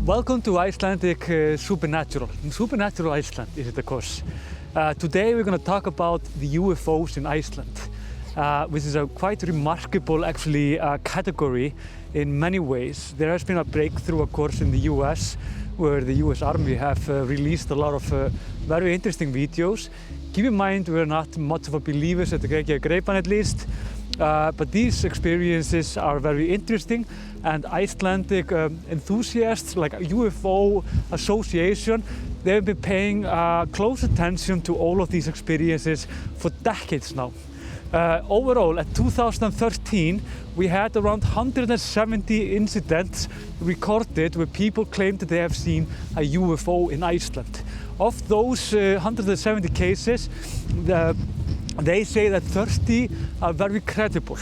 Welcome to Icelandic Supernatural Iceland is it, of course. Today we're going to talk about the UFOs in Iceland, which is a quite remarkable actually category in many ways. There has been a breakthrough, of course, in the US, where the US Army have released a lot of very interesting videos. Keep in mind, we're not much of a believers at the Reykjavík Grapevine at least, but these experiences are very interesting, and Icelandic enthusiasts like UFO Association, they've been paying close attention to all of these experiences for decades now. Overall, at 2013, we had around 170 incidents recorded where people claimed that they have seen a UFO in Iceland. Of those 170 cases, they say that 30 are very credible.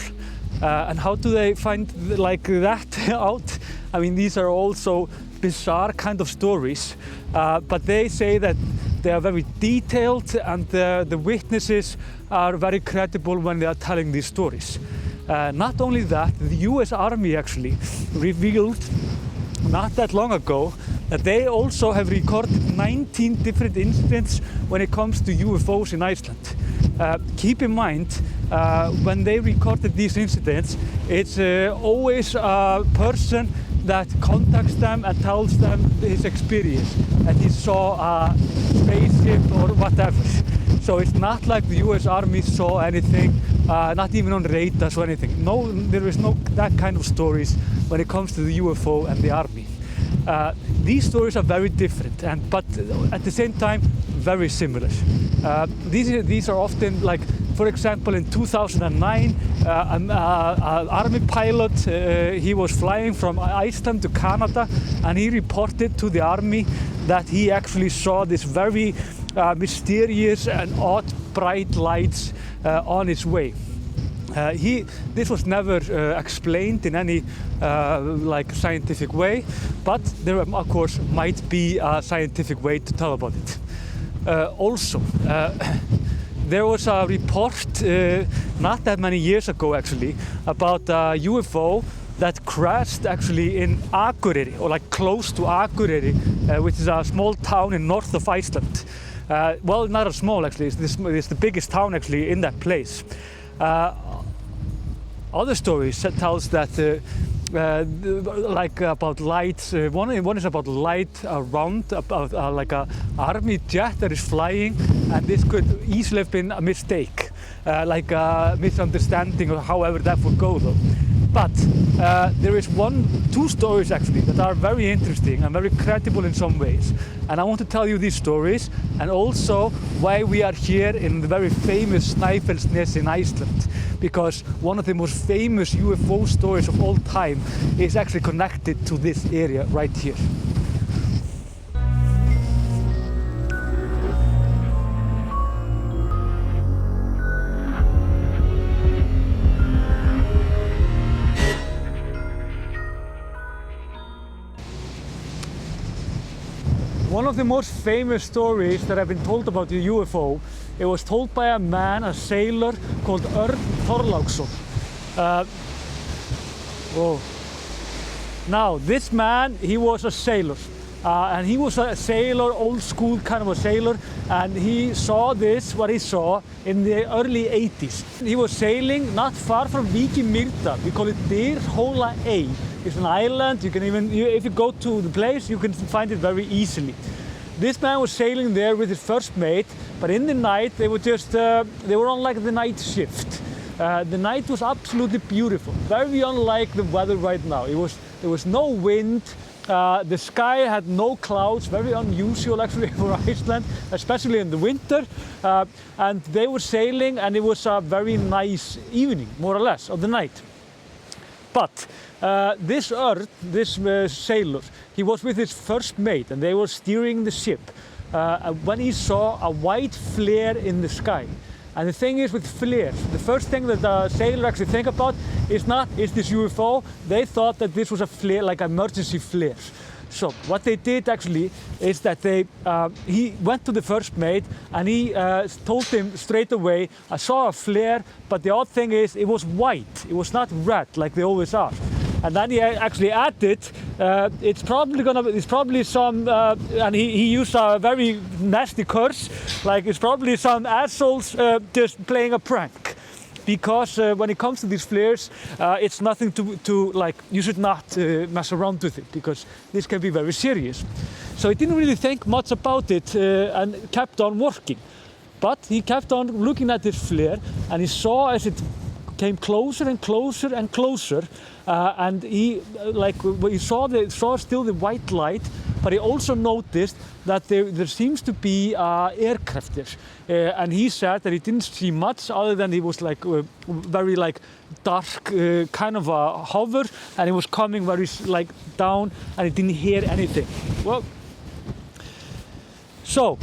And how do they find like that out? I mean, these are also bizarre kind of stories, but they say that they are very detailed and the witnesses are very credible when they are telling these stories. Not only that, the US Army actually revealed not that long ago that they also have recorded 19 different incidents when it comes to UFOs in Iceland. Keep in mind, when they recorded these incidents, it's always a person that contacts them and tells them his experience, and he saw a spaceship or whatever. So it's not like the US Army saw anything, not even on radars or anything. No, there is no that kind of stories when it comes to the UFO and the Army. These stories are very different, but at the same time very similar. These are often like, for example, in 2009, an army pilot, he was flying from Iceland to Canada, and he reported to the army that he actually saw this very mysterious and odd bright lights on his way. This was never explained in any like scientific way, but there of course might be a scientific way to tell about it. Also, there was a report not that many years ago actually about a UFO that crashed actually in Akureyri, or like close to Akureyri, which is a small town in north of Iceland. Well, not a small actually, it's the biggest town actually in that place. Other stories tells that like about lights. One is about light around, about like a army jet that is flying, and this could easily have been a mistake, like a misunderstanding, or however that would go though. But there is two stories actually that are very interesting and very credible in some ways. And I want to tell you these stories, and also why we are here in the very famous Snæfellsnes in Iceland. Because one of the most famous UFO stories of all time is actually connected to this area right here. One of the most famous stories that have been told about the UFO, it was told by a man, a sailor called Örn Þorláksson. Now, this man, he was a sailor. And he was a sailor, old school kind of a sailor, and he saw this, what he saw, in the early 80s. He was sailing not far from Víki Mýrdal. We call it Dyrhóla Ey. It's an island. You can even, if you go to the place, you can find it very easily. This man was sailing there with his first mate, but in the night they were just, they were on like the night shift. The night was absolutely beautiful, very unlike the weather right now. There was no wind. The sky had no clouds, very unusual actually for Iceland, especially in the winter. And they were sailing, and it was a very nice evening, more or less, of the night. But this Örn, this sailor, he was with his first mate, and they were steering the ship. When he saw a white flare in the sky, And the thing is with flares, the first thing that the sailor actually think about is not, is this UFO? They thought that this was a flare, like an emergency flare. So what they did actually is that he went to the first mate and he told him straight away, I saw a flare, but the odd thing is it was white, it was not red like they always are. And then he actually added, it's probably some, and he used a very nasty curse, like it's probably some assholes just playing a prank. Because when it comes to these flares, it's nothing to like, you should not mess around with it, because this can be very serious. So he didn't really think much about it and kept on working. But he kept on looking at this flare, and he saw as it came closer and closer and closer, and he saw still the white light, but he also noticed that there seems to be aircraft there, and he said that he didn't see much other than it was like very like dark kind of a hover, and it was coming very like down, and he didn't hear anything. Well, so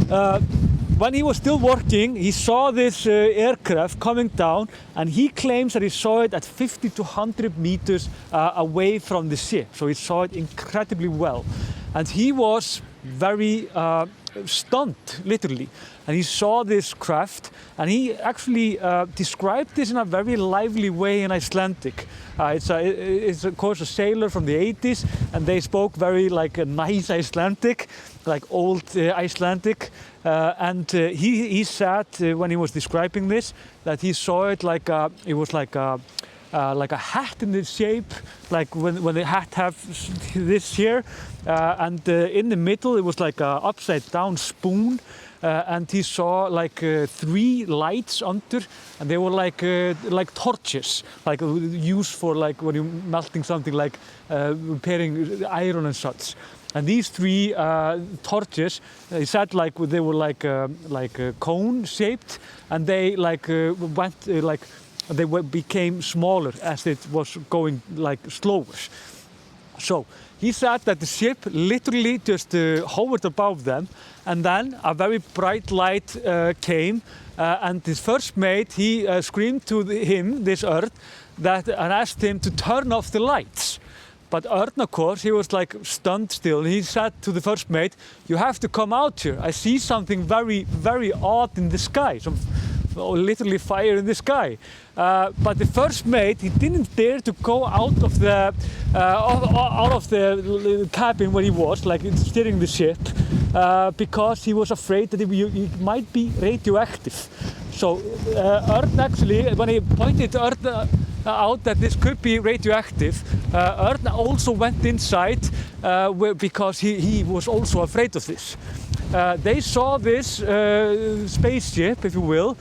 when he was still working, he saw this aircraft coming down, and he claims that he saw it at 50 to 100 meters away from the ship. So he saw it incredibly well. And he was very stunned, literally. And he saw this craft, and he actually described this in a very lively way in Icelandic. It's of course a sailor from the 80s, and they spoke very like a nice Icelandic, like old Icelandic. And he said when he was describing this that he saw it like it was like a hat in the shape, like when the hat have this here, and in the middle it was like a upside down spoon, and he saw like 3 lights under, and they were like torches, like used for like when you're melting something, like repairing iron and such. And these 3 torches, he said like they were like cone shaped, and they like went they became smaller as it was going like slower. So he said that the ship literally just hovered above them, and then a very bright light came, and his first mate, he screamed to him, this Earth, and asked him to turn off the lights. But Örn, of course, he was like stunned still. He said to the first mate, you have to come out here. I see something very, very odd in the sky. Some literally fire in the sky. But the first mate, he didn't dare to go out of the cabin where he was, like steering the ship, because he was afraid that it might be radioactive. So Örn actually, when he pointed Örn out that this could be radioactive, Örn also went inside because he was also afraid of this. They saw this spaceship, if you will,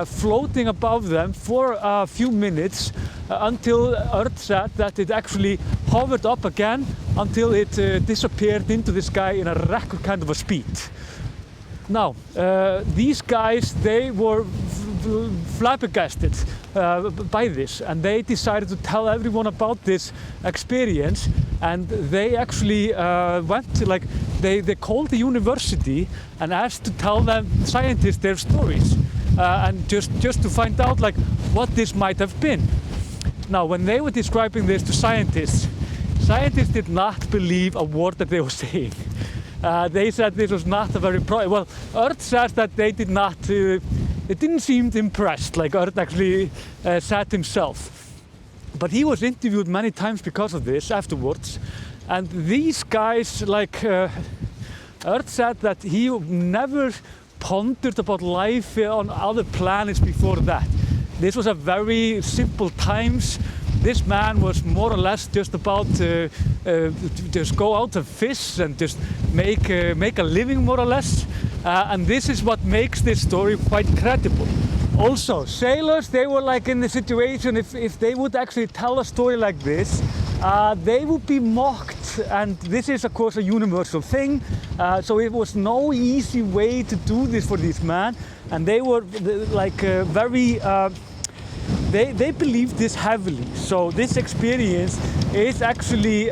floating above them for a few minutes until Örn said that it actually hovered up again until it disappeared into the sky in a record kind of a speed. Now, these guys, they were flabbergasted by this, and they decided to tell everyone about this experience, and they actually went to, like, they called the university and asked to tell them, scientists, their stories, and just to find out like what this might have been. Now, when they were describing this to scientists did not believe a word that they were saying. They said this was not a very well, Örn says that they did not, they didn't seem impressed, like Örn actually said himself. But he was interviewed many times because of this afterwards, and these guys, like Örn said that he never pondered about life on other planets before that. This was a very simple times. This man was more or less just about just go out and fish and just make a living, more or less. And this is what makes this story quite credible. Also, sailors, they were like in the situation, if they would actually tell a story like this, they would be mocked. And this is, of course, a universal thing. So it was no easy way to do this for these men. And they were like very... They believed this heavily, so this experience is actually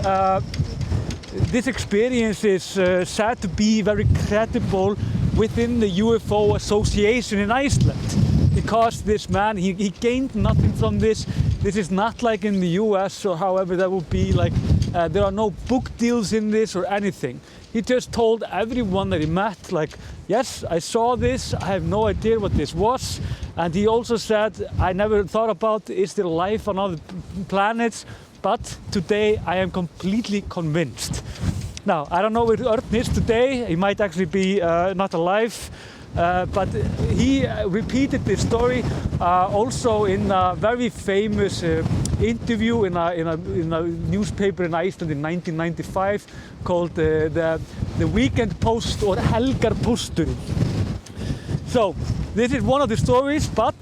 said to be very credible within the UFO Association in Iceland. because this man, he gained nothing from this. This is not like in the US or however that would be, like there are no book deals in this or anything. He just told everyone that he met, like, yes, I saw this, I have no idea what this was. And he also said, I never thought about, is there life on other planets? But today I am completely convinced. Now, I don't know where Örn is today. He might actually be not alive. But he repeated this story also in a very famous interview in a newspaper in Iceland in 1995 called the Weekend Post or Helgarpósturinn. So this is one of the stories, but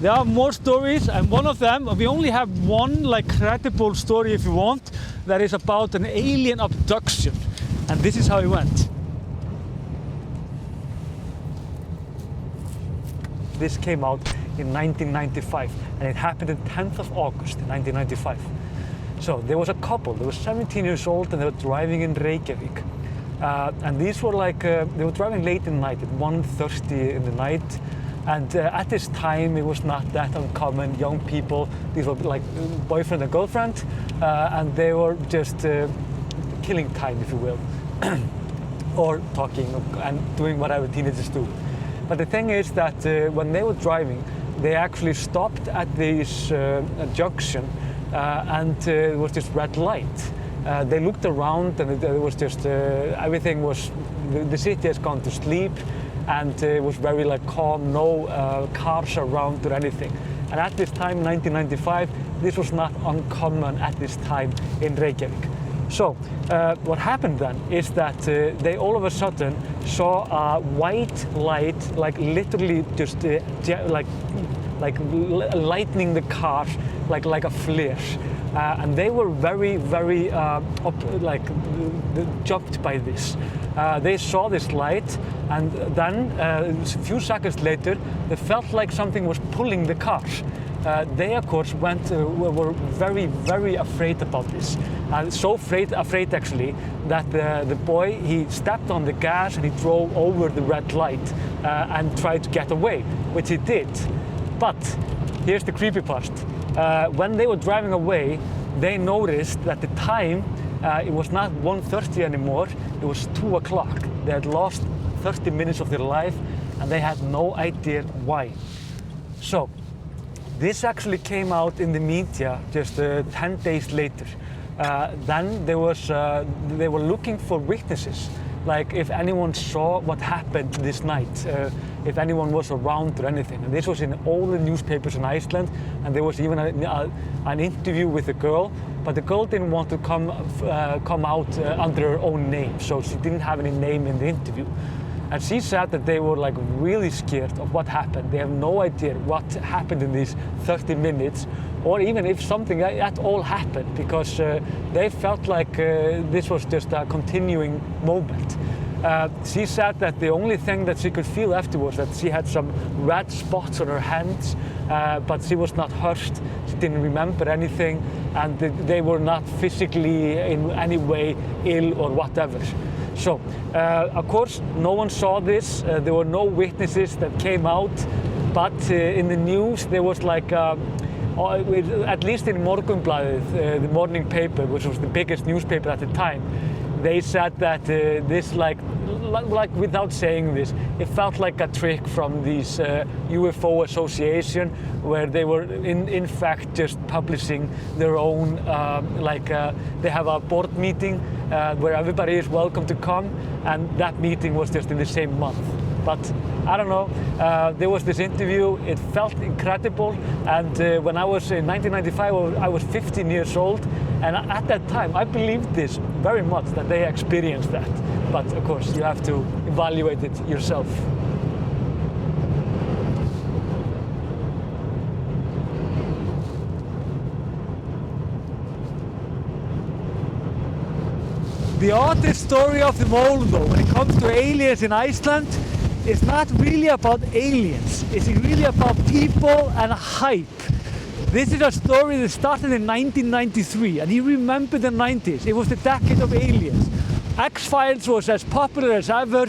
there are more stories, and one of them, we only have one like credible story if you want, that is about an alien abduction, and this is how it went. This came out in 1995, and it happened on 10th of August 1995. So there was a couple, they were 17 years old and they were driving in Reykjavík. And these were like, they were driving late in the night, at 1:30 in the night. And at this time, it was not that uncommon, young people, these were like boyfriend and girlfriend, and they were just killing time, if you will, or talking and doing whatever teenagers do. But the thing is that when they were driving, they actually stopped at this junction and it was just red light. They looked around and it was just, everything was, the city has gone to sleep, and it was very like calm, no cars around or anything. And at this time, 1995, this was not uncommon at this time in Reykjavík. So what happened then is that they all of a sudden saw a white light, like literally just like lightning the car, like a flare. And they were very, very jumped by this. They saw this light, and then a few seconds later, they felt like something was pulling the car. They, of course, were very, very afraid about this. So afraid actually, that the boy, he stepped on the gas and he drove over the red light and tried to get away, which he did. But here's the creepy part. When they were driving away, they noticed that the time, it was not 1:30 anymore, it was 2 o'clock. They had lost 30 minutes of their life and they had no idea why. So this actually came out in the media just 10 days later. Then they were looking for witnesses, like if anyone saw what happened this night, if anyone was around or anything. And this was in all the newspapers in Iceland, and there was even an interview with a girl, but the girl didn't want to come out under her own name, so she didn't have any name in the interview. And she said that they were like really scared of what happened. They have no idea what happened in these 30 minutes, or even if something at all happened, because they felt like this was just a continuing moment. She said that the only thing that she could feel afterwards, that she had some red spots on her hands, but she was not hurt, she didn't remember anything, and they were not physically in any way ill or whatever. So, of course, no one saw this, there were no witnesses that came out, but in the news there was like, at least in Morgunblaðið, the morning paper, which was the biggest newspaper at the time, they said that this, like without saying this, it felt like a trick from this UFO Association, where they were in fact just publishing their own, they have a board meeting where everybody is welcome to come, and that meeting was just in the same month. But I don't know, there was this interview, it felt incredible, and when I was in 1995, I was 15 years old, and at that time I believed this very much, that they experienced that. But of course you have to evaluate it yourself. The oddest story of them all, though, when it comes to aliens in Iceland, is not really about aliens. It's really about people and hype. This is a story that started in 1993, and you remember the 90s. It was the decade of aliens. X-Files was as popular as ever.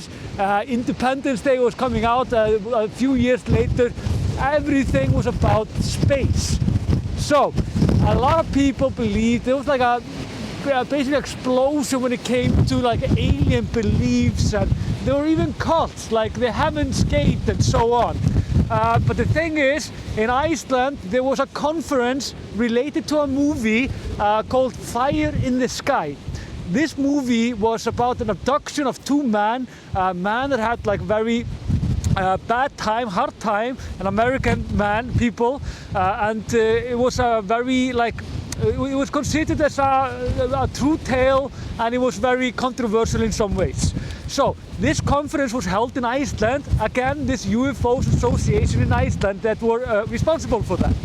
Independence Day was coming out a few years later. everything was about space. So a lot of people believed there was like a basically explosion when it came to like alien beliefs, and there were even cults like the Heaven's Gate and so on. But the thing is, in Iceland there was a conference related to a movie called Fire in the Sky. This movie was about an abduction of two men, a man that had like very bad time, hard time, an American man, people, and it was a very like, it was considered as a true tale, and it was very controversial in some ways. So this conference was held in Iceland, again this UFO Association in Iceland that were responsible for that.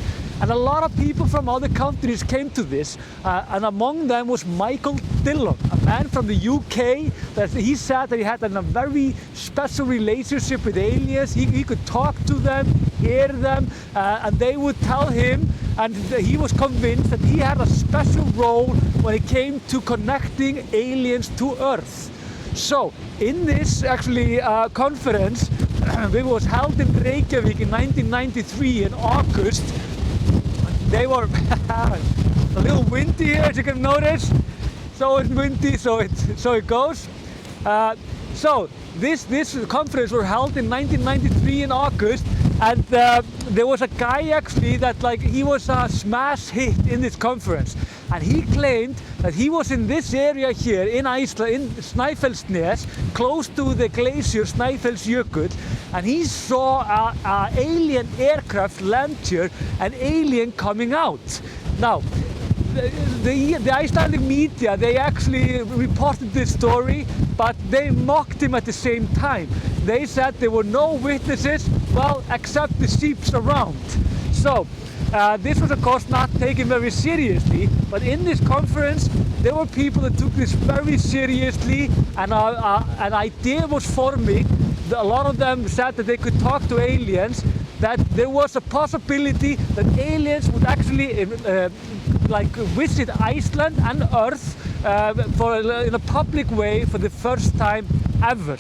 And a lot of people from other countries came to this, and among them was Michael Dillon, a man from the UK. That he said that he had a very special relationship with aliens. He could talk to them, hear them, and they would tell him, and he was convinced that he had a special role when it came to connecting aliens to Earth. So in this actually conference, it was held in Reykjavík in 1993 in August. They were a little windy here, as you can notice. So it's windy, so it goes. So this conference was held in 1993 in August, and there was a guy actually that like he was a smash hit in this conference, and he claimed that he was in this area here in Iceland, in Snæfellsnes, close to the glacier Snæfellsjökull, and he saw a alien aircraft land here, an alien coming out. Now, the Icelandic media, they actually reported this story, but they mocked him at the same time. They said there were no witnesses, well, except the sheeps around. So this was of course not taken very seriously, but in this conference there were people that took this very seriously, and an idea was forming. A lot of them said that they could talk to aliens, that there was a possibility that aliens would actually like visit Iceland and Earth in a public way for the first time ever.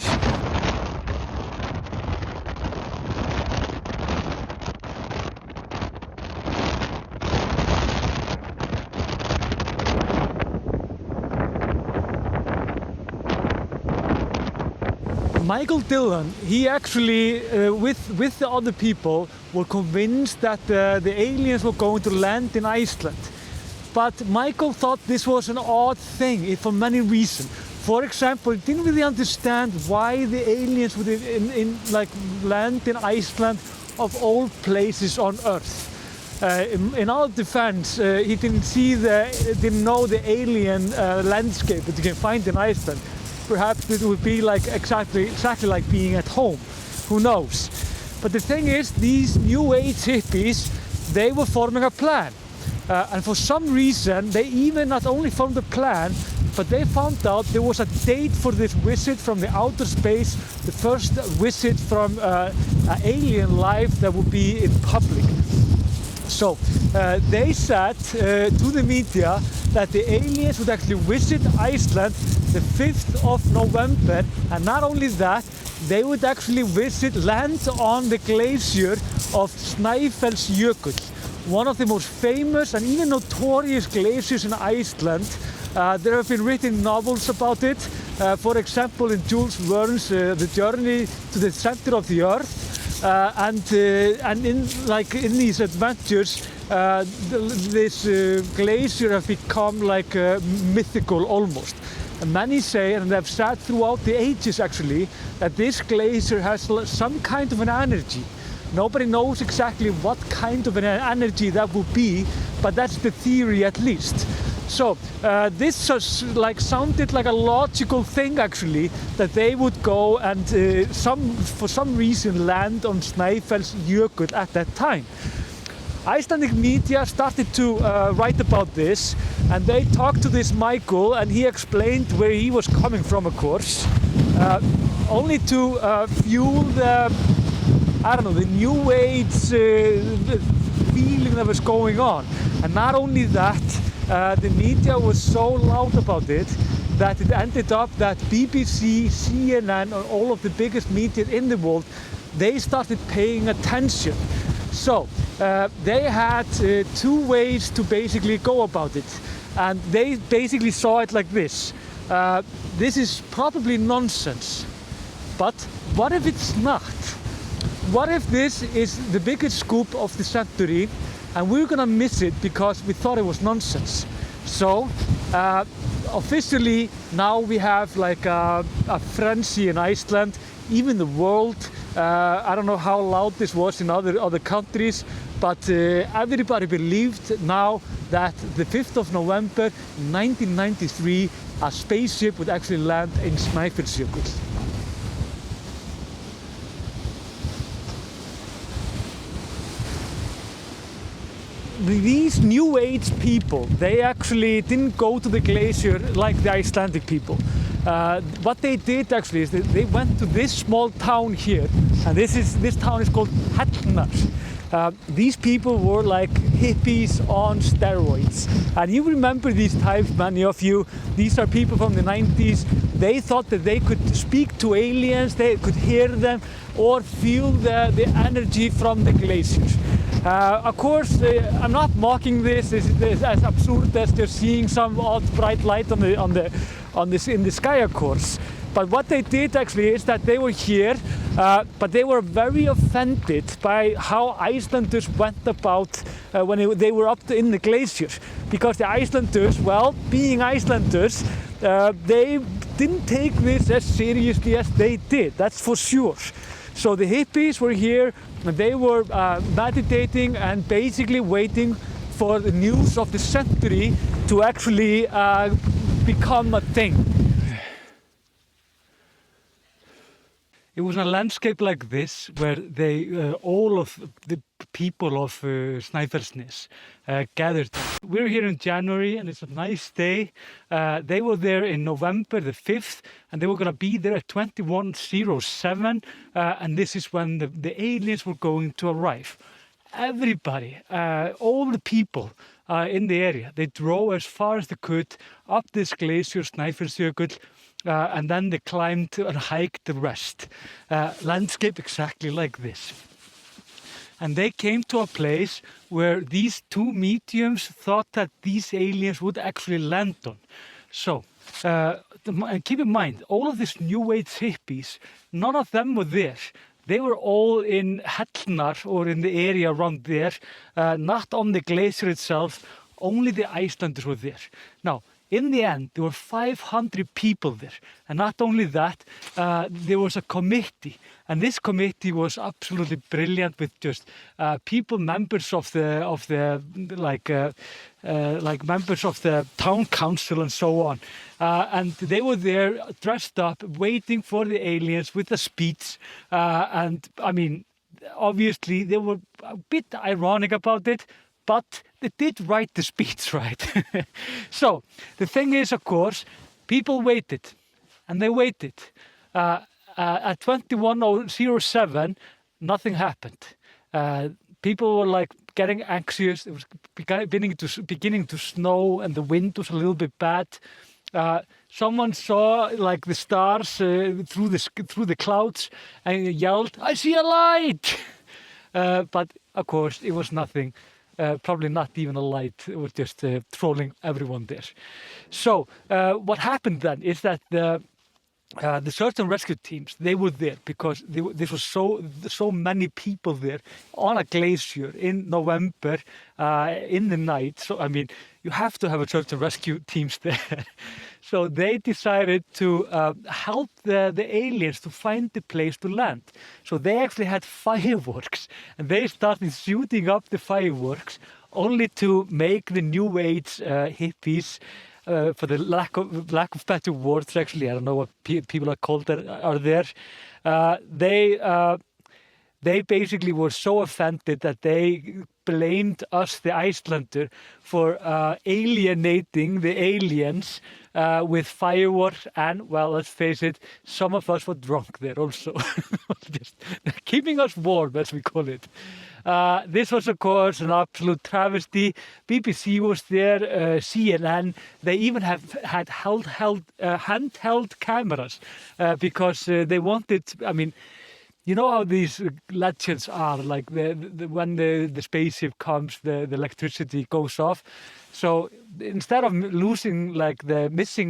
Michael Dillon, he actually, with the other people, were convinced that the aliens were going to land in Iceland. But Michael thought this was an odd thing for many reasons. For example, he didn't really understand why the aliens would like land in Iceland of all places on Earth. In our defense, he didn't know the alien landscape that you can find in Iceland. Perhaps it would be like exactly like being at home. Who knows? But the thing is, these New Age hippies, they were forming a plan. And for some reason, they even not only formed a plan, but they found out there was a date for this visit from the outer space, the first visit from an alien life that would be in public. So they said to the media that the aliens would actually visit Iceland the 5th of November, and not only that, they would actually land on the glacier of Snæfellsjökull, one of the most famous and even notorious glaciers in Iceland. There have been written novels about it, for example in Jules Verne's The Journey to the Center of the Earth, and in these adventures this glacier has become like mythical almost. And many say, and they've said throughout the ages actually, that this glacier has some kind of an energy. Nobody knows exactly what kind of an energy that would be, but that's the theory at least. So this just sounded like a logical thing actually, that they would go and for some reason land on Snæfellsjökull at that time. Icelandic media started to write about this, and they talked to this Michael, and he explained where he was coming from, of course, only to fuel the, I don't know, the New Age feeling that was going on. And not only that, the media was so loud about it that it ended up that BBC, CNN, and all of the biggest media in the world, they started paying attention. So they had two ways to basically go about it, and they basically saw it like this. This is probably nonsense, but what if it's not? What if this is the biggest scoop of the century and we're gonna miss it because we thought it was nonsense? So officially now we have like a frenzy in Iceland, even the world. I don't know how loud this was in other countries, but everybody believed now that the 5th of November 1993 a spaceship would actually land in Snæfellsnes. These New Age people, they actually didn't go to the glacier like the Icelandic people. What they did actually is that they went to this small town here, and this town is called Hellnar. These people were like hippies on steroids, and you remember these types, many of you. These are people from the 90s. They thought that they could speak to aliens, they could hear them or feel the energy from the glaciers. Of course, I'm not mocking this. This is as absurd as just seeing some odd bright light in the sky, of course. But what they did actually is that they were here, but they were very offended by how Icelanders went about when they were in the glacier. Because the Icelanders, well, being Icelanders, they didn't take this as seriously as they did, that's for sure. So the hippies were here, and they were meditating and basically waiting for the news of the century to actually become a thing. It was a landscape like this where all of the people of Snæfellsnes gathered. We're here in January and it's a nice day. They were there in November the 5th and they were going to be there at 21:07 and this is when the aliens were going to arrive. Everybody, all the people in the area, they drove as far as they could up this glacier, Snæfellsjökull, and then they climbed and hiked the rest. Landscape exactly like this. And they came to a place where these two mediums thought that these aliens would actually land on. So, and keep in mind, all of these New Age hippies, none of them were there. They were all in Hellnar or in the area around there, not on the glacier itself, only the Icelanders were there. Now, in the end, there were 500 people there. And not only that, there was a committee. And this committee was absolutely brilliant with just people, members of the members of the town council and so on. And they were there dressed up, waiting for the aliens with a speech. And I mean, obviously they were a bit ironic about it, but they did write the speech, right? So the thing is, of course, people waited, and they waited. At 21:07, nothing happened. People were like getting anxious. It was beginning to snow, and the wind was a little bit bad. Someone saw like the stars through the clouds and yelled, "I see a light!" But of course, it was nothing. Probably not even a light. It was just trolling everyone there. So what happened then is that the search and rescue teams, they were there because there was so many people there on a glacier in November in the night. So I mean, you have to have a search and rescue teams there. So they decided to help the aliens to find the place to land. So they actually had fireworks, and they started shooting up the fireworks only to make the New Age hippies, for the lack of better words, actually, I don't know what people are called that are there. They basically were so offended that they blamed us, the Icelander, for alienating the aliens with fireworks, and, well, let's face it, some of us were drunk there also. Just keeping us warm, as we call it. This was, of course, an absolute travesty. BBC was there, CNN. They even had handheld cameras because they wanted, I mean, you know how these legends are, like when the spaceship comes, the electricity goes off. So instead of missing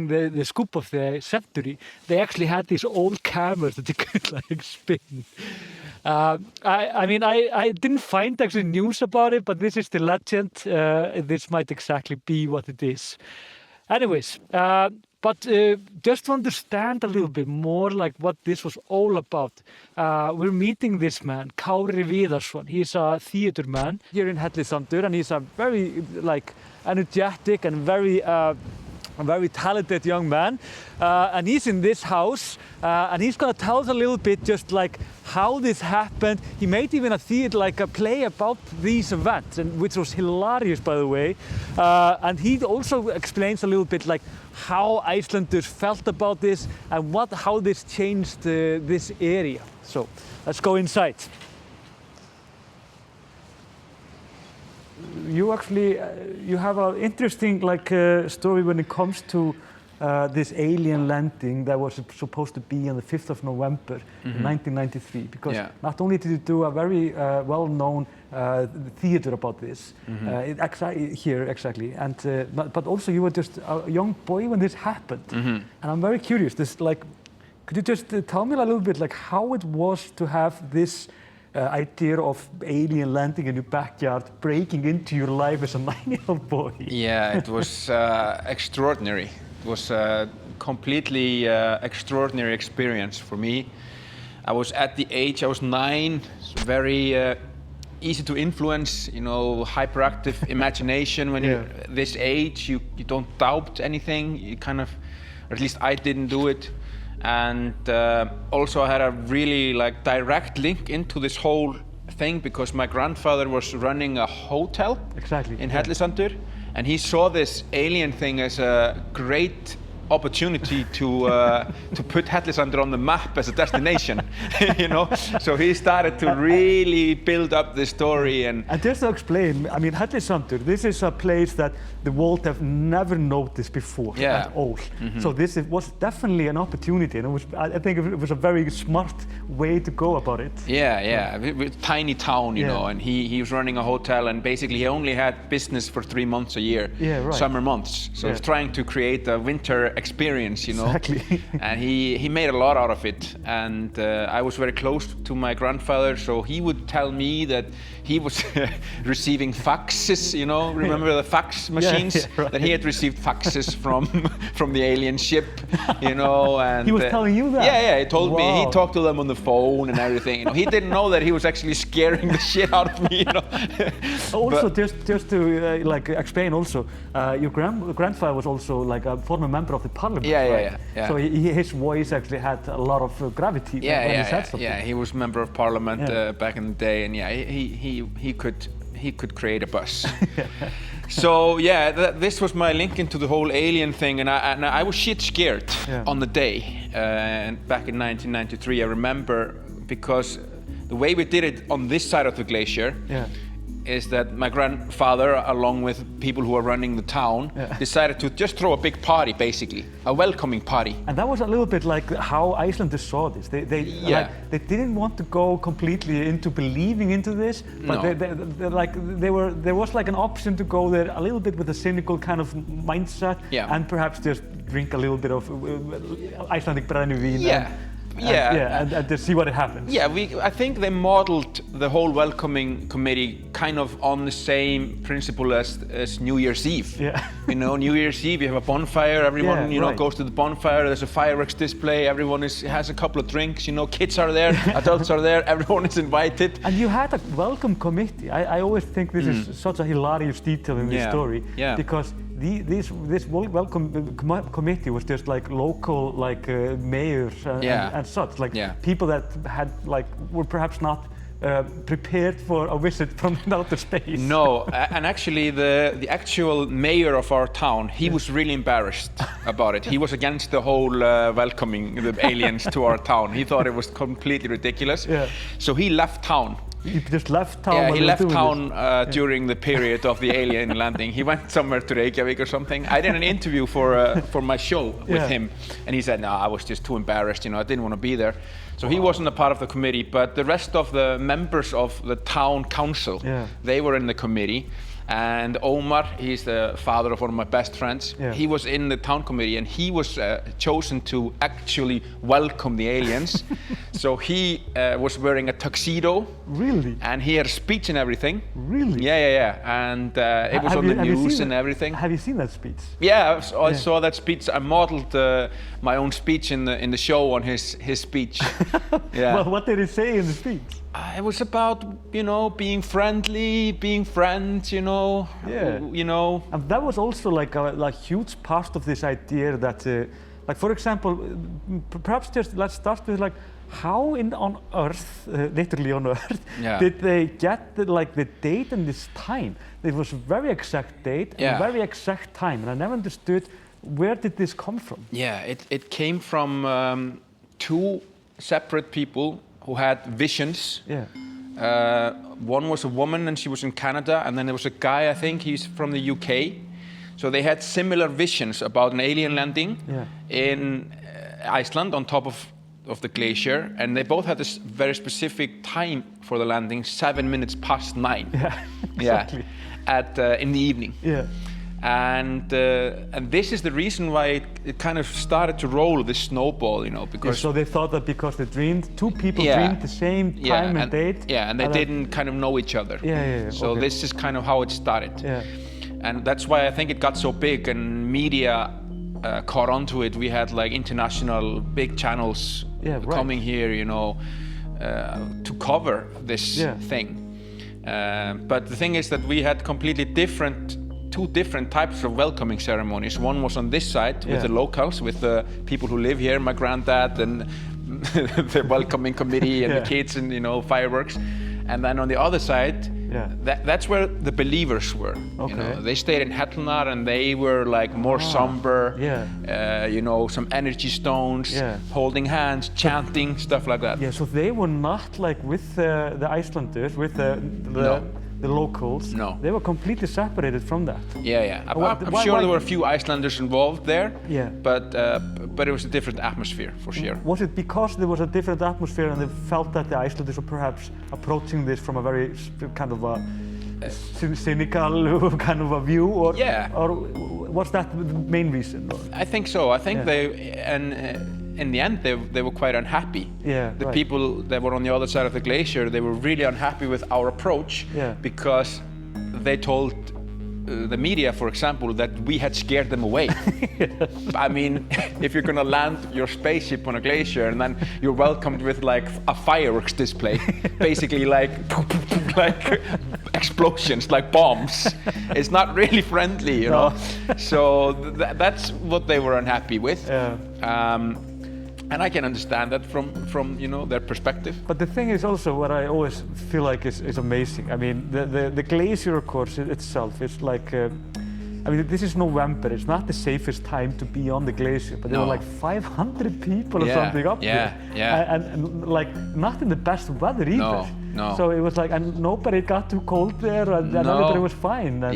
the scoop of the century, they actually had these old cameras that you could like spin. I mean, I didn't find actually news about it, but this is the legend. This might exactly be what it is. Anyways, but just to understand a little bit more like what this was all about, we're meeting this man, Kári Viðarsson. He's a theater man here in Hellissandur, and he's a very like energetic and very talented young man, and he's in this house, and he's gonna tell us a little bit just like how this happened. He made even a theater, like a play about these events, and which was hilarious, by the way. And he also explains a little bit like how Icelanders felt about this and how this changed this area. So let's go inside. You actually you have an interesting story when it comes to this alien landing that was supposed to be on the 5th of November in 1993, because not only did you do a very well-known theater about this and but also you were just a young boy when this happened, and I'm very curious. Could you just tell me a little bit like how it was to have this idea of alien landing in your backyard breaking into your life as a 9-year-old boy? Yeah, it was extraordinary. It was a completely extraordinary experience for me. I was at the age, I was 9, very easy to influence, you know, hyperactive imagination. When you're this age, you don't doubt anything. You kind of, or at least I didn't do it. And also I had a really direct link into this whole thing because my grandfather was running a hotel in Hellissandur, and he saw this alien thing as a great opportunity to put Hellissandur on the map as a destination, you know. So he started to really build up the story. And just to explain, I mean, Hellissandur, this is a place that the world have never noticed before at all. So this was definitely an opportunity, and it was, I think it was a very smart way to go about it. Tiny town, you know, and he was running a hotel, and basically he only had business for 3 months a year, summer months. So he was trying to create a winter experience, you know. And he made a lot out of it, and I was very close to my grandfather, so he would tell me that he was receiving faxes, you know, remember the fax machines? That he had received faxes from the alien ship, you know. And he was telling you that? Yeah, he told me. He talked to them on the phone and everything. You know, he didn't know that he was actually scaring the shit out of me, you know. Also, just to explain also, your grandfather was also like a former member of the parliament, right? So his voice actually had a lot of gravity when he said something. Yeah, he was member of parliament back in the day, and he could create a bus. So this was my link into the whole alien thing, and I was shit scared on the day. And back in 1993, I remember, because the way we did it on this side of the glacier is that my grandfather, along with people who are running the town, decided to just throw a big party, basically, a welcoming party. And that was a little bit like how Icelanders saw this. They didn't want to go completely into believing into this, but there was like an option to go there a little bit with a cynical kind of mindset, and perhaps just drink a little bit of Icelandic brennivín. And to see what happens. I think they modeled the whole welcoming committee kind of on the same principle as New Year's Eve. You know, New Year's Eve, you have a bonfire, everyone goes to the bonfire, there's a fireworks display, everyone has a couple of drinks, you know, kids are there, adults are there, everyone is invited. And you had a welcome committee. I always think this is such a hilarious detail in this story, because this welcome committee was just like local mayors and such, people that had were perhaps not prepared for a visit from outer space. No, and actually the actual mayor of our town, he was really embarrassed about it. He was against the whole welcoming the aliens to our town. He thought it was completely ridiculous. So he left town He just left town. Yeah, while he they were left doing town this. during the period of the alien landing. He went somewhere to Reykjavík or something. I did an interview for my show with him, and he said, "No, I was just too embarrassed. I didn't want to be there." So he wasn't a part of the committee, but the rest of the members of the town council, they were in the committee. And Omar, he's the father of one of my best friends. He was in the town committee, and he was chosen to actually welcome the aliens. So he was wearing a tuxedo. Really? And he had a speech and everything. Really? Yeah. And it was on the news and everything. Have you seen that speech? Yeah, I saw that speech. I modeled my own speech in the show on his speech. Yeah. Well, what did he say in the speech? It was about, being friendly, being friends, Yeah. And that was also like a huge part of this idea that, like for example, perhaps just let's start with like how on Earth, literally on Earth, did they get the date and this time? It was a very exact date and a very exact time, and I never understood where did this come from? Yeah, it came from two separate people who had visions. Yeah. One was a woman and she was in Canada, and then there was a guy, I think he's from the UK. So they had similar visions about an alien landing in Iceland on top of the glacier, and they both had this very specific time for the landing, 7 minutes past 9. Yeah, exactly. In the evening. Yeah. And this is the reason why it kind of started to roll, this snowball, because... so they thought that because they dreamed, two people dreamed the same time and date. Yeah, and they didn't kind of know each other. Yeah. So this is kind of how it started. Yeah. And that's why I think it got so big, and media caught onto it. We had like international big channels coming here, to cover this thing. But the thing is that we had completely two different types of welcoming ceremonies. One was on this side with the locals, with the people who live here, my granddad and the welcoming committee and the kids and fireworks. And then on the other side, that's where the believers were. Okay. They stayed in Hellnar, and they were like more somber. Some energy stones, holding hands, chanting, stuff like that. Yeah, so they were not like with the Icelanders, with the locals. No. They were completely separated from that. Yeah. I'm sure there were a few Icelanders involved there. Yeah. But it was a different atmosphere for sure. Was it because there was a different atmosphere and they felt that the Icelanders were perhaps approaching this from a very kind of a cynical kind of a view, or was that the main reason? Or? I think so. I think in the end, they were quite unhappy. Yeah, the people that were on the other side of the glacier, they were really unhappy with our approach because they told the media, for example, that we had scared them away. I mean, if you're gonna land your spaceship on a glacier and then you're welcomed with like a fireworks display, basically like explosions, like bombs, it's not really friendly, you know. So that's what they were unhappy with. And I can understand that from their perspective. But the thing is also what I always feel like is amazing. I mean, the glacier, of course, itself is like, I mean, this is November. It's not the safest time to be on the glacier, but there were like 500 people or something up there. And like not in the best weather either. No. So it was like, and nobody got too cold there, and everybody was fine. And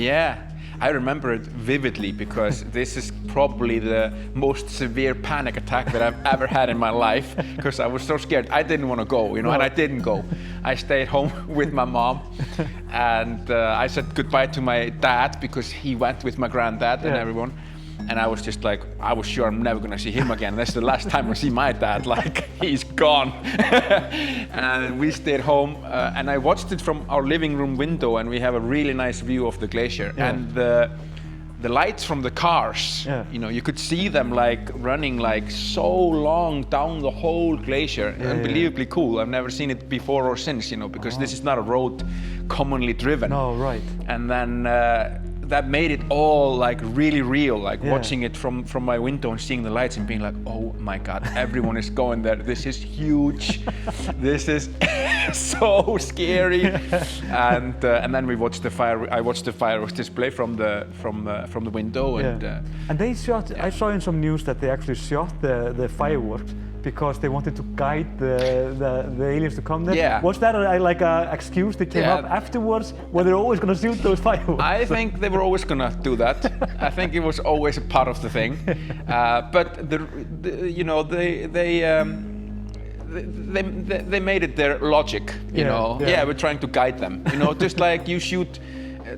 I remember it vividly because this is probably the most severe panic attack that I've ever had in my life, because I was so scared. I didn't want to go, and I didn't go. I stayed home with my mom, and I said goodbye to my dad because he went with my granddad and everyone. And I was just like, I was sure I'm never gonna see him again. That's the last time I see my dad, like he's gone. And we stayed home, and I watched it from our living room window, and we have a really nice view of the glacier. And the lights from the cars, you could see them like running like so long down the whole glacier. Unbelievably cool. I've never seen it before or since, because this is not a road commonly driven. No, right. And then that made it all like really real, like watching it from my window and seeing the lights and being like, oh my God, everyone is going there. This is huge. This is so scary. And then we watched I watched the fireworks display from the window. And they shot. I saw in some news that they actually shot the fireworks because they wanted to guide the aliens to come there. Yeah. Was that like a excuse that came up afterwards? Were they always going to shoot those fireworks? I think they were always going to do that. I think it was always a part of the thing. But they made it their logic, you know. Yeah, we're trying to guide them, you know, just like you shoot.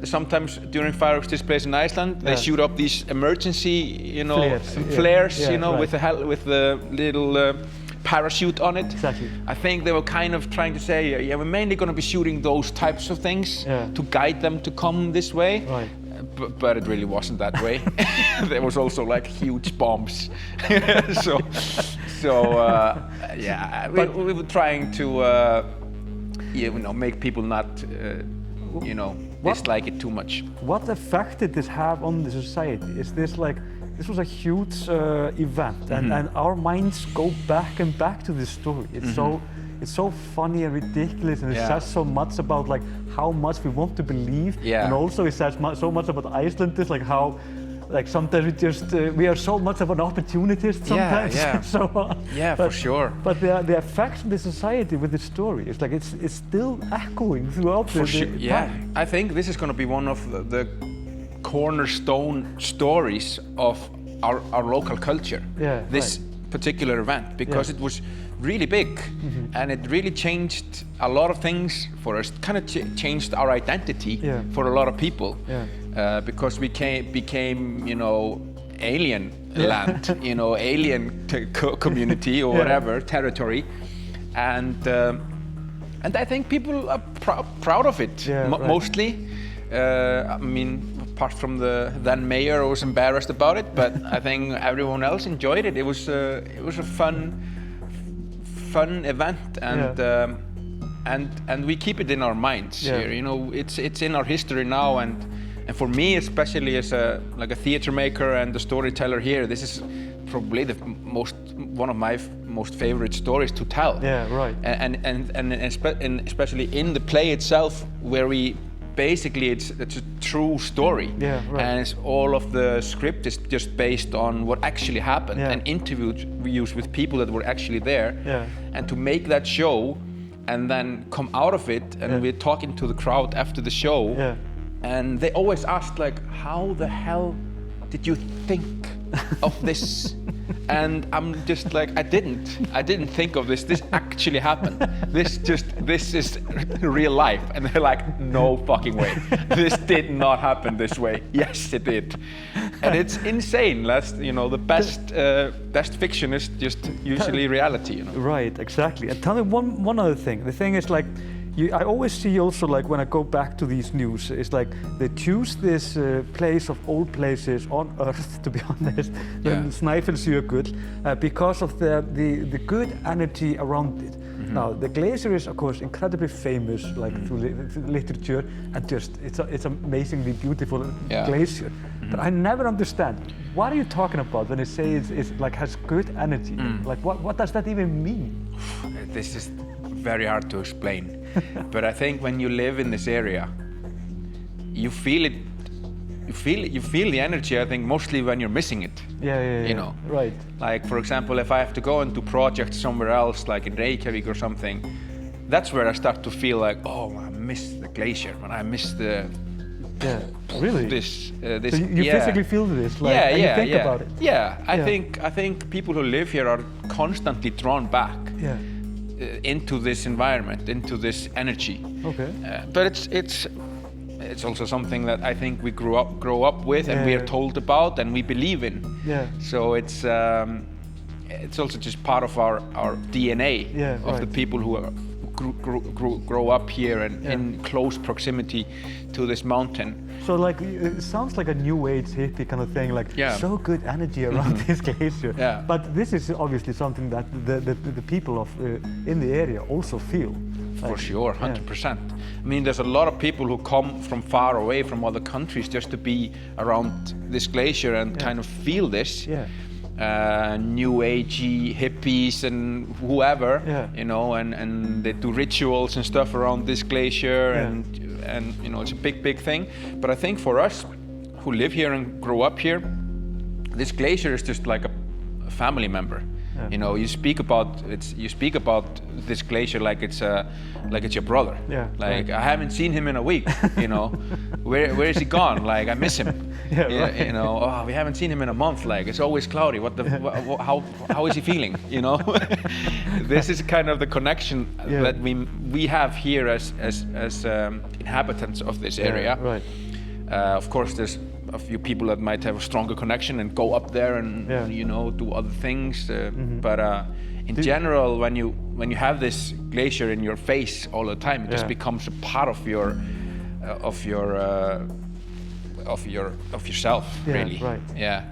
Sometimes during fireworks displays in Iceland, they shoot up these emergency, you know, flares, you know, with the little parachute on it. Exactly. I think they were kind of trying to say, yeah, we're mainly going to be shooting those types of things to guide them to come this way. Right. But it really wasn't that way. There was also like huge bombs. Yeah, we were trying to, you know, make people not, you know, dislike it too much. What effect did this have on the society? Is this like, this was a huge event, and our minds go back and back to this story. It's so funny and ridiculous, and it says so much about like how much we want to believe, and also it says so much about Icelanders, like how, like sometimes we are so much of an opportunist sometimes. For sure. But the effects on the society with this story, it's like it's still echoing throughout the time. I think this is going to be one of the cornerstone stories of our local culture. This particular event, because it was really big, and it really changed a lot of things for us. Kind of changed our identity for a lot of people, because we became, you know, alien land, you know, alien community or whatever territory, and I think people are proud of it mostly. I mean, apart from the then mayor who was embarrassed about it, but I think everyone else enjoyed it. It was a fun event, and we keep it in our minds here. You know, it's in our history now, and for me, especially as a theater maker and a storyteller here, this is probably one of my most favorite stories to tell. And especially in the play itself, where we basically it's a true story, and it's all of the script is just based on what actually happened, and interviews with people that were actually there, and to make that show and then come out of it, and we're talking to the crowd after the show, and they always asked like, how the hell did you think of this? And I'm just like, I didn't think of this. This actually happened. This is real life. And they're like, no fucking way. This did not happen this way. Yes, it did. And it's insane. You know, the best fiction is just usually reality. You know? Right, exactly. And tell me one other thing. The thing is like, I always see also, like when I go back to these news, it's like they choose this place of all places on Earth, to be honest, Snæfellsnes, because of the good energy around it. Now, the glacier is, of course, incredibly famous, like through literature, and it's amazingly beautiful glacier. But I never understand, what are you talking about when they say it's like has good energy? Like, what does that even mean? This is very hard to explain. But I think when you live in this area, you feel it. You feel the energy. I think mostly when you're missing it. You know. Right. Like, for example, if I have to go and do projects somewhere else, like in Reykjavík or something, that's where I start to feel like, oh, I miss the glacier, and I miss the. Really. This. So you physically feel this, like, and you think about it. I think people who live here are constantly drawn back. Into this environment, into this energy. But it's also something that I think we grow up with, and we are told about, and we believe in. So it's also just part of our DNA of the people who grow up here and in close proximity to this mountain. So like, it sounds like a new age hippie kind of thing, like so good energy around this glacier. But this is obviously something that the people of in the area also feel. For sure, 100%. I mean, there's a lot of people who come from far away from other countries just to be around this glacier and kind of feel this. New agey hippies and whoever, you know, and they do rituals and stuff around this glacier, and you know, it's a big thing. But I think for us who live here and grow up here, this glacier is just like a family member. Yeah. You know, you speak about this glacier like it's your brother. Yeah. Like, I haven't seen him in a week. You know, where is he gone? Like, I miss him. Yeah, right. You know, oh, we haven't seen him in a month. Like, it's always cloudy. How is he feeling? You know, this is kind of the connection that we have here as inhabitants of this area. Right. Of course, there's a few people that might have a stronger connection and go up there and you know, do other things. But in general, when you have this glacier in your face all the time, it just becomes a part of yourself, really. Right. Yeah.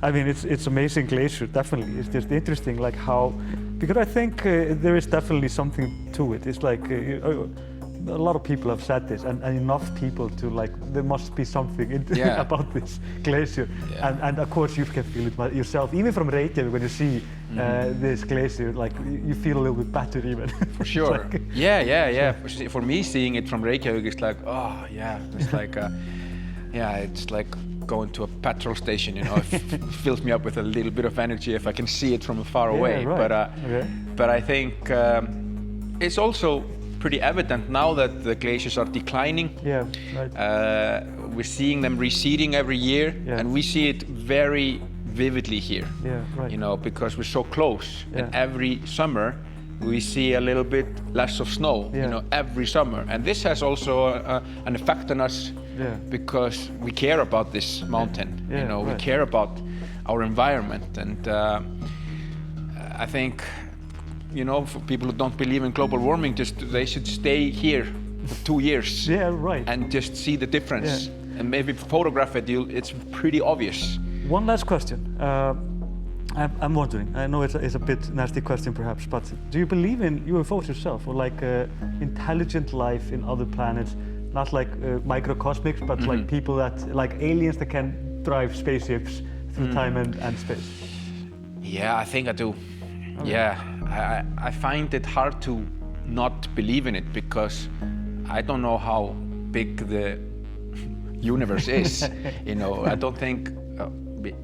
I mean, it's amazing glacier, definitely. It's just interesting, like how, because I think there is definitely something to it. It's like a lot of people have said this, and enough people to like, there must be something about this glacier. Yeah. And of course you can feel it yourself, even from Reykjavík, when you see this glacier, like you feel a little bit better even. For sure. Like, yeah. For me, seeing it from Reykjavík is like, oh yeah, it's like, it's like going to a petrol station, you know. It fills me up with a little bit of energy if I can see it from far away. Right. But I think it's also pretty evident now that the glaciers are declining. Yeah, right. We're seeing them receding every year, and we see it very vividly here. Yeah, right. You know, because we're so close, and every summer we see a little bit less of snow. You know, every summer, and this has also an effect on us. Because we care about this mountain. You know, we care about our environment, and I think, you know, for people who don't believe in global warming, they should stay here for 2 years. Yeah, right. And just see the difference, and maybe photograph it. It's pretty obvious. One last question. I'm wondering. I know it's a bit nasty question, perhaps, but do you believe in UFOs yourself, or like intelligent life in other planets? Not like microcosmics, but like people that, like aliens that can drive spaceships through time and space. Yeah, I think I do. Okay. Yeah, I find it hard to not believe in it, because I don't know how big the universe is. You know, I don't think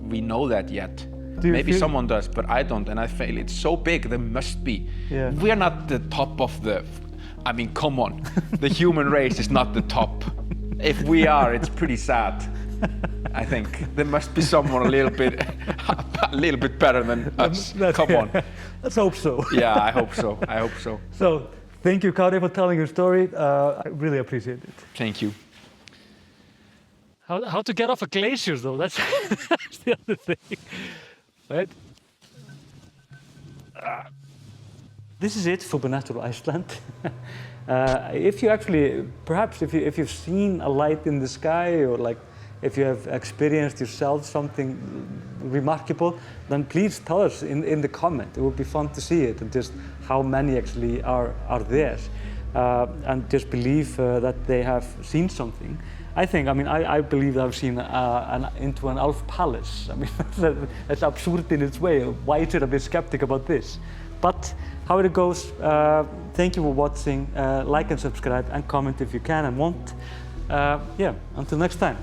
we know that yet. Maybe someone does, but I don't, and I feel it's so big, there must be. Yeah. We are not the top of the, I mean, come on. The human race is not the top. If we are, it's pretty sad. I think there must be someone a little bit better than us. Come on. Let's hope so. Yeah, I hope so. I hope so. So, thank you, Kári, for telling your story. I really appreciate it. Thank you. How to get off a glacier, though? That's the other thing, right? This is it, Supernatural Iceland. If you actually, perhaps if you've seen a light in the sky, or like if you have experienced yourself something remarkable, then please tell us in the comment. It would be fun to see it, and just how many actually are there, and just believe that they have seen something. I believe I've seen into an elf palace. I mean, that's absurd in its way. Why should I be skeptic about this? But how it goes, thank you for watching. Like and subscribe, and comment if you can and want. Until next time.